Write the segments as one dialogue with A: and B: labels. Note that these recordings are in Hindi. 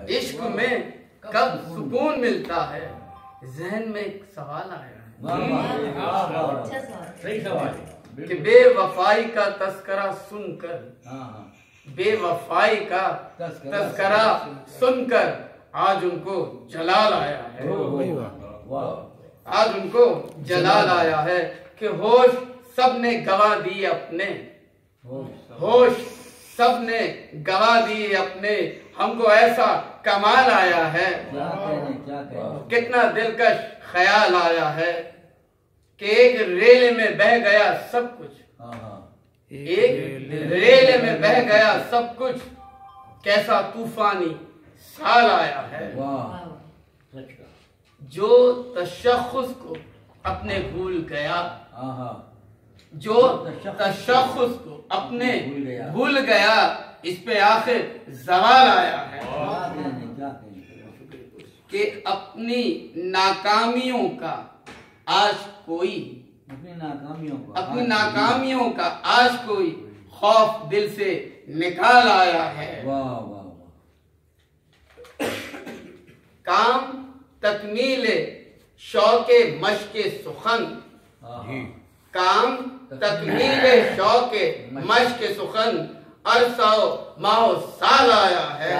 A: इश्क में कब सुकून मिलता है, जहन में एक सवाल आया है कि बेवफाई का तस्करा सुनकर, बेवफाई का तस्करा सुनकर आज उनको जलाल आया है। आज उनको जलाल आया है कि होश सबने गवा दिए अपने, होश सबने गवा दिए अपने, हमको ऐसा कमाल आया है। कितना दिलकश ख्याल आया है कि एक रेले में बह गया सब कुछ, एक रेले में बह गया सब कुछ, कैसा तूफानी साल आया है। जो तशख्खुस को अपने भूल गया, जो तशख्खुस को अपने भूल गया, इस पे आखिर जवाल आया है कि अपनी नाकामियों का आज कोई, अपनी नाकामियों का आज कोई खौफ दिल से निकाल आया है। काम तकमीले शौके मशके सुखन, काम तकमीले शौके मशके सुखन, अरसाओ माहो साल आया है।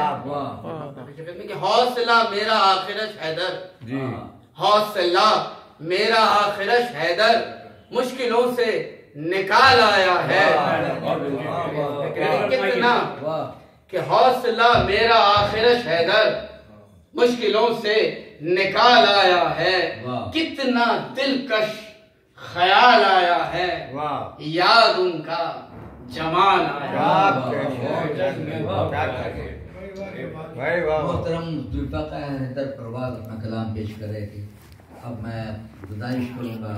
A: हौसला मेरा आखिरश हैदर, हौसला मेरा आखिरश हैदर, मुश्किलों से निकाल आया है। कितना कि हौसला मेरा आखिरश हैदर, मुश्किलों से निकाल आया है। कितना दिलकश ख्याल आया है, याद उनका जमान आया।
B: मोहतरम जुल्फ़िकार हैदर परवाज़ अपना कलाम पेश कर रहे थे। अब मैं गुजारिश करूँगा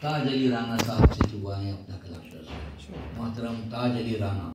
B: ताज अली राना साहब से जो आए अपना कलाम पेश करें। मोहतरम ताज अली राना।